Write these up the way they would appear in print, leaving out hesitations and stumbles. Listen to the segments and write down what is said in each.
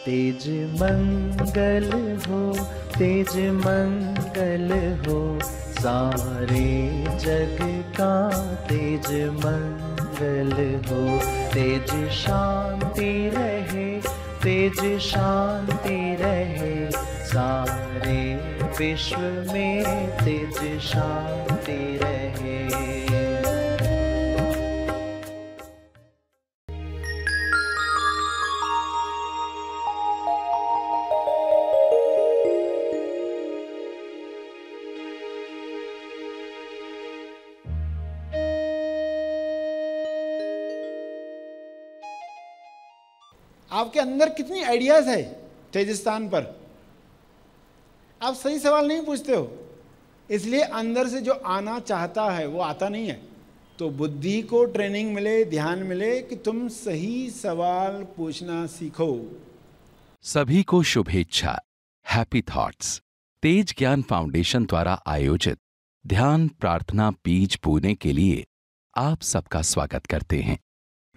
तेज मंगल हो, तेज मंगल हो, सारे जग का तेज मंगल हो। तेज शांति रहे, तेज शांति रहे, सारे विश्व में तेज शांति रहे। आपके अंदर कितनी आइडियाज है तेज स्थान पर? आप सही सवाल नहीं पूछते हो, इसलिए अंदर से जो आना चाहता है वो आता नहीं है। तो बुद्धि को ट्रेनिंग मिले, ध्यान मिले कि तुम सही सवाल पूछना सीखो। सभी को शुभेच्छा, हैप्पी थॉट्स। तेज ज्ञान फाउंडेशन द्वारा आयोजित ध्यान प्रार्थना बीज बोने के लिए आप सबका स्वागत करते हैं।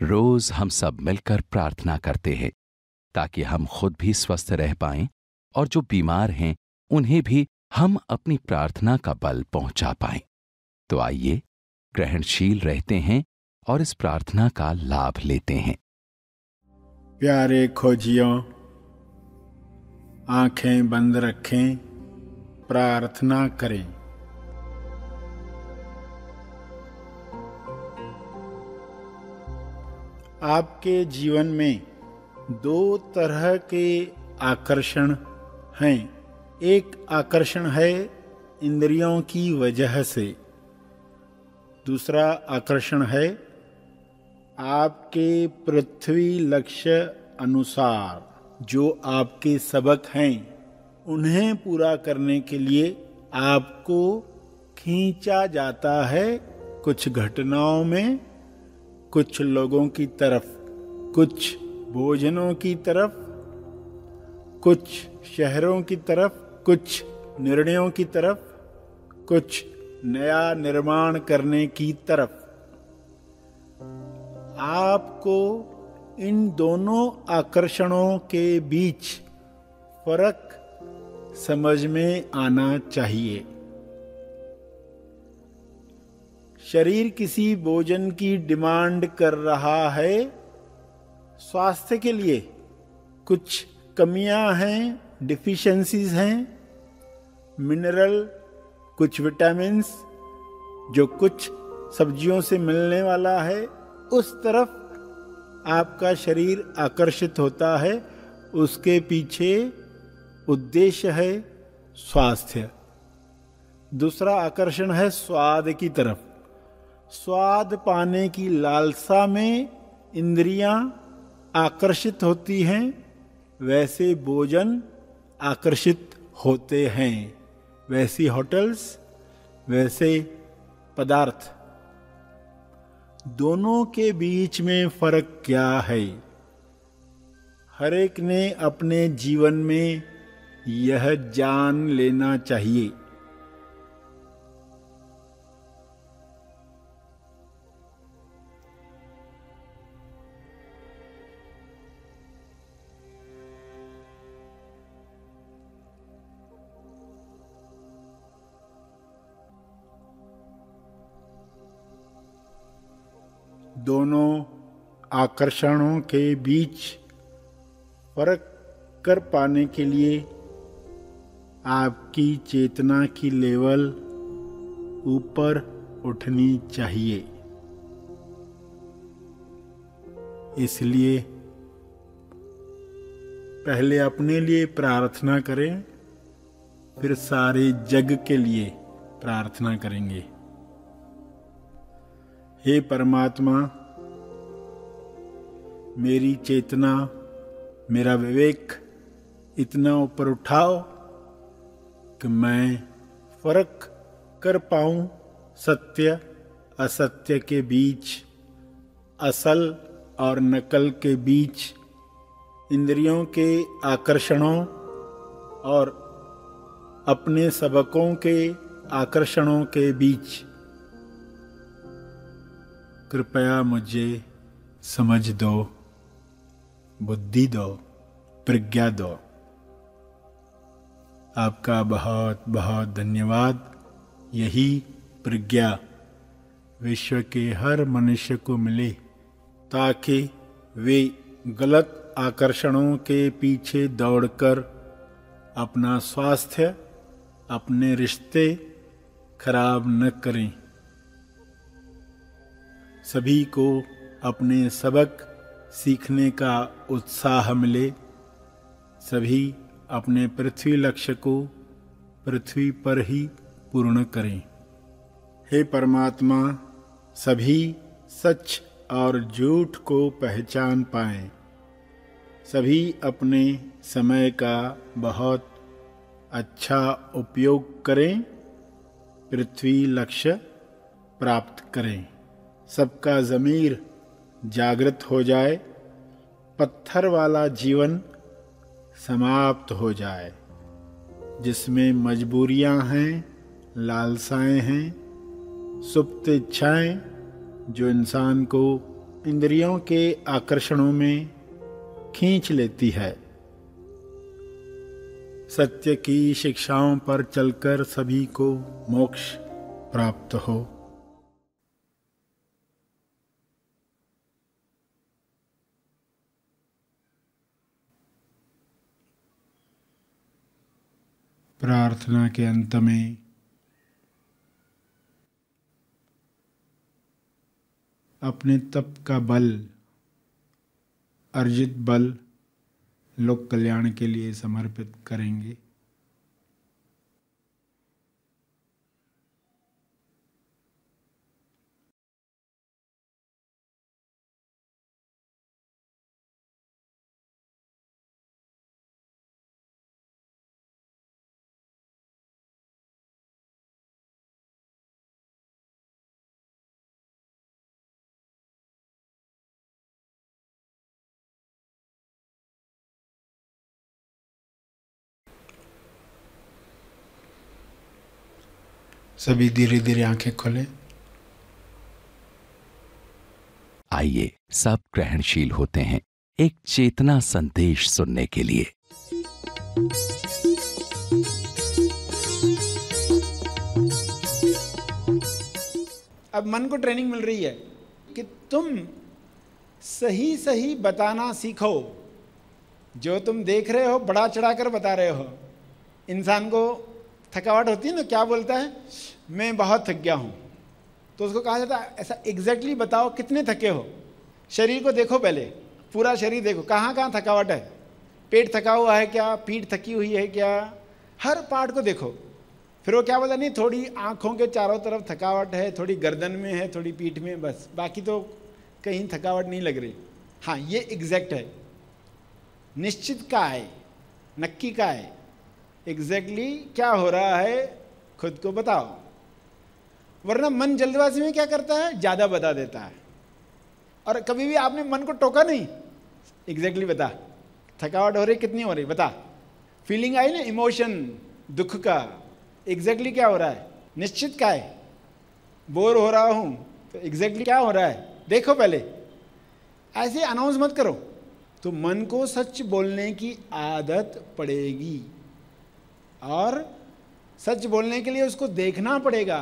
रोज हम सब मिलकर प्रार्थना करते हैं ताकि हम खुद भी स्वस्थ रह पाएं और जो बीमार हैं उन्हें भी हम अपनी प्रार्थना का बल पहुंचा पाएं। तो आइए ग्रहणशील रहते हैं और इस प्रार्थना का लाभ लेते हैं। प्यारे खोजियों, आंखें बंद रखें, प्रार्थना करें। आपके जीवन में दो तरह के आकर्षण हैं। एक आकर्षण है इंद्रियों की वजह से, दूसरा आकर्षण है आपके पृथ्वी लक्ष्य अनुसार जो आपके सबक हैं उन्हें पूरा करने के लिए आपको खींचा जाता है कुछ घटनाओं में, कुछ लोगों की तरफ, कुछ भोजनों की तरफ, कुछ शहरों की तरफ, कुछ निर्णयों की तरफ, कुछ नया निर्माण करने की तरफ। आपको इन दोनों आकर्षणों के बीच फर्क समझ में आना चाहिए। शरीर किसी भोजन की डिमांड कर रहा है, स्वास्थ्य के लिए कुछ कमियां हैं, डिफिशिएंसीज हैं, मिनरल, कुछ विटामिन्स जो कुछ सब्जियों से मिलने वाला है, उस तरफ आपका शरीर आकर्षित होता है। उसके पीछे उद्देश्य है स्वास्थ्य। दूसरा आकर्षण है स्वाद की तरफ। स्वाद पाने की लालसा में इंद्रियां आकर्षित होती हैं, वैसे भोजन आकर्षित होते हैं, वैसी होटल्स, वैसे पदार्थ। दोनों के बीच में फर्क क्या है? हर एक ने अपने जीवन में यह जान लेना चाहिए। दोनों आकर्षणों के बीच फर्क कर पाने के लिए आपकी चेतना की लेवल ऊपर उठनी चाहिए। इसलिए पहले अपने लिए प्रार्थना करें, फिर सारे जग के लिए प्रार्थना करेंगे। हे परमात्मा, मेरी चेतना, मेरा विवेक इतना ऊपर उठाओ कि मैं फर्क कर पाऊं सत्य असत्य के बीच, असल और नकल के बीच, इंद्रियों के आकर्षणों और अपने सबकों के आकर्षणों के बीच। कृपया मुझे समझ दो, बुद्धि दो, प्रज्ञा दो। आपका बहुत बहुत धन्यवाद। यही प्रज्ञा विश्व के हर मनुष्य को मिले ताकि वे गलत आकर्षणों के पीछे दौड़कर अपना स्वास्थ्य, अपने रिश्ते खराब न करें। सभी को अपने सबक सीखने का उत्साह मिले। सभी अपने पृथ्वी लक्ष्य को पृथ्वी पर ही पूर्ण करें। हे परमात्मा, सभी सच और झूठ को पहचान पाएं। सभी अपने समय का बहुत अच्छा उपयोग करें, पृथ्वी लक्ष्य प्राप्त करें। सबका ज़मीर जागृत हो जाए, पत्थर वाला जीवन समाप्त हो जाए, जिसमें मजबूरियां हैं, लालसाएं हैं, सुप्त इच्छाएं जो इंसान को इंद्रियों के आकर्षणों में खींच लेती है। सत्य की शिक्षाओं पर चलकर सभी को मोक्ष प्राप्त हो। प्रार्थना के अंत में अपने तप का बल, अर्जित बल लोक कल्याण के लिए समर्पित करेंगे। सभी धीरे धीरे आंखें खोलें। आइए सब ग्रहणशील होते हैं एक चेतना संदेश सुनने के लिए। अब मन को ट्रेनिंग मिल रही है कि तुम सही सही बताना सीखो। जो तुम देख रहे हो बढ़ा चढ़ाकर बता रहे हो। इंसान को थकावट होती है ना, क्या बोलता है, मैं बहुत थक गया हूँ। तो उसको कहा जाता है ऐसा एग्जैक्टली बताओ कितने थके हो। शरीर को देखो, पहले पूरा शरीर देखो, कहाँ कहाँ थकावट है। पेट थका हुआ है क्या, पीठ थकी हुई है क्या, हर पार्ट को देखो। फिर वो क्या बोला, नहीं थोड़ी आँखों के चारों तरफ थकावट है, थोड़ी गर्दन में है, थोड़ी पीठ में, बस बाकी तो कहीं थकावट नहीं लग रही। हाँ, ये एग्जैक्ट है। निश्चित का है, नक्की का है, एग्जैक्टली क्या हो रहा है खुद को बताओ। वरना मन जल्दबाजी में क्या करता है, ज़्यादा बता देता है। और कभी भी आपने मन को टोका नहीं, एग्जैक्टली बता, थकावट हो रही कितनी हो रही बता, फीलिंग आई ना, इमोशन दुख का, एग्जैक्टली क्या हो रहा है, निश्चित का है, बोर हो रहा हूँ तो एग्जैक्टली क्या हो रहा है देखो पहले। ऐसे अनाउंस मत करो, तो मन को सच बोलने की आदत पड़ेगी। और सच बोलने के लिए उसको देखना पड़ेगा।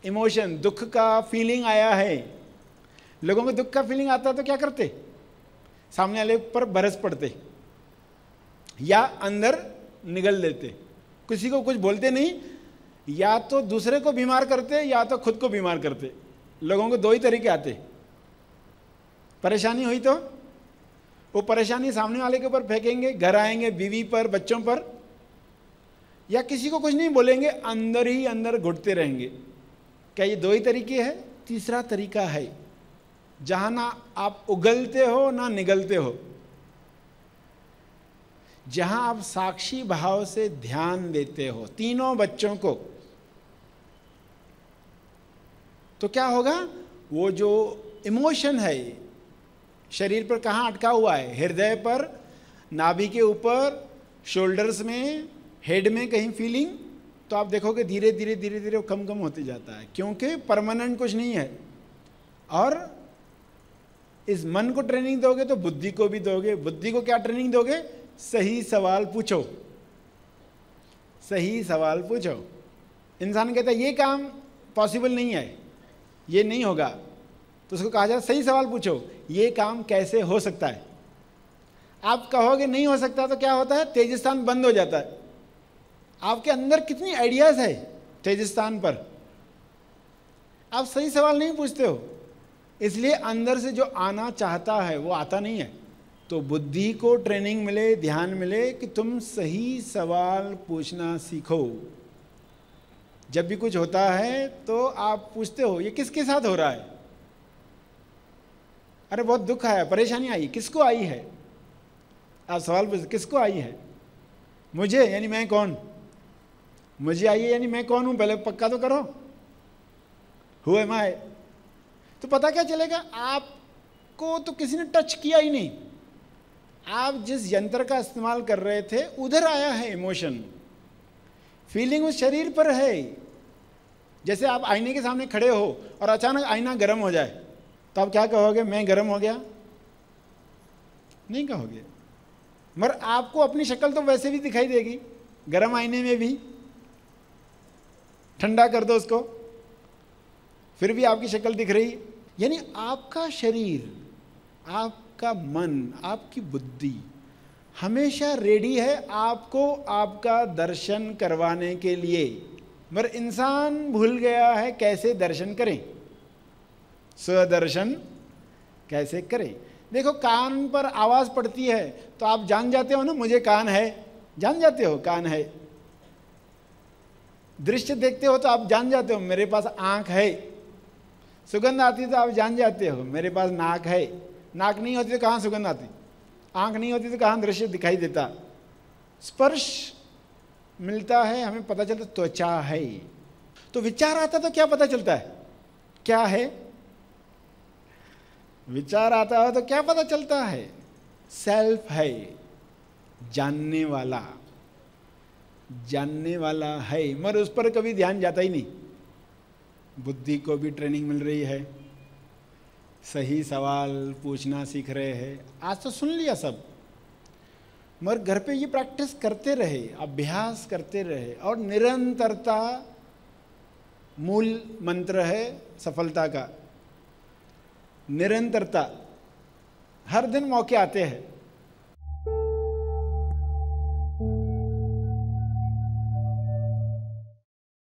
इमोशन, दुख का फीलिंग आया है। लोगों को दुख का फीलिंग आता है तो क्या करते, सामने वाले पर बरस पड़ते या अंदर निगल देते। किसी को कुछ बोलते नहीं, या तो दूसरे को बीमार करते या तो खुद को बीमार करते। लोगों को दो ही तरीके आते। परेशानी हुई तो वो परेशानी सामने वाले के ऊपर फेंकेंगे, घर आएंगे बीवी पर, बच्चों पर, या किसी को कुछ नहीं बोलेंगे, अंदर ही अंदर घुटते रहेंगे। क्या ये दो ही तरीके हैं? तीसरा तरीका है जहां ना आप उगलते हो ना निगलते हो, जहां आप साक्षी भाव से ध्यान देते हो तीनों बच्चों को। तो क्या होगा, वो जो इमोशन है शरीर पर कहाँ अटका हुआ है, हृदय पर, नाभि के ऊपर, शोल्डर्स में, हेड में कहीं फीलिंग, तो आप देखोगे धीरे धीरे धीरे धीरे वो कम कम होते जाता है, क्योंकि परमानेंट कुछ नहीं है। और इस मन को ट्रेनिंग दोगे तो बुद्धि को भी दोगे। बुद्धि को क्या ट्रेनिंग दोगे, सही सवाल पूछो, सही सवाल पूछो। इंसान कहता है ये काम पॉसिबल नहीं है, ये नहीं होगा, तो उसको कहा जाए सही सवाल पूछो, ये काम कैसे हो सकता है। आप कहोगे नहीं हो सकता तो क्या होता है, तेजस्थान बंद हो जाता है। आपके अंदर कितनी आइडियाज है तेजस्थान पर, आप सही सवाल नहीं पूछते हो, इसलिए अंदर से जो आना चाहता है वो आता नहीं है। तो बुद्धि को ट्रेनिंग मिले, ध्यान मिले कि तुम सही सवाल पूछना सीखो। जब भी कुछ होता है तो आप पूछते हो ये किसके साथ हो रहा है, अरे बहुत दुख आया, परेशानी आई, किसको आई है, आप सवाल पूछते किसको आई है, मुझे यानी मैं कौन, मुझे आई है यानी मैं कौन हूं, पहले पक्का तो करो, हु एम आई। तो पता क्या चलेगा, आपको तो किसी ने टच किया ही नहीं, आप जिस यंत्र का इस्तेमाल कर रहे थे उधर आया है इमोशन, फीलिंग उस शरीर पर है। जैसे आप आईने के सामने खड़े हो और अचानक आईना गर्म हो जाए तो आप क्या कहोगे, मैं गर्म हो गया, नहीं कहोगे, मगर आपको अपनी शक्ल तो वैसे भी दिखाई देगी, गर्म आईने में भी। ठंडा कर दो उसको, फिर भी आपकी शक्ल दिख रही। यानी आपका शरीर, आपका मन, आपकी बुद्धि हमेशा रेडी है आपको आपका दर्शन करवाने के लिए, मगर इंसान भूल गया है कैसे दर्शन करें, स्वदर्शन कैसे करें। देखो कान पर आवाज पड़ती है तो आप जान जाते हो ना, मुझे कान है, जान जाते हो कान है। दृश्य देखते हो तो आप जान जाते हो मेरे पास आंख है। सुगंध आती तो आप जान जाते हो मेरे पास नाक है। नाक नहीं होती तो कहाँ सुगंध आती, आंख नहीं होती तो कहाँ दृश्य दिखाई देता। स्पर्श मिलता है, हमें पता चलता त्वचा है। तो विचार आता तो क्या पता चलता है, क्या है, विचार आता हो तो क्या पता चलता है, सेल्फ है, जानने वाला, जानने वाला है, मगर उस पर कभी ध्यान जाता ही नहीं। बुद्धि को भी ट्रेनिंग मिल रही है, सही सवाल पूछना सीख रहे हैं। आज तो सुन लिया सब, मगर घर पे ये प्रैक्टिस करते रहे, अभ्यास करते रहे, और निरंतरता मूल मंत्र है सफलता का। निरंतरता, हर दिन मौके आते हैं।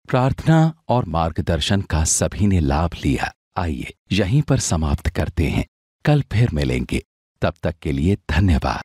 प्रार्थना और मार्गदर्शन का सभी ने लाभ लिया। आइए यहीं पर समाप्त करते हैं, कल फिर मिलेंगे, तब तक के लिए धन्यवाद।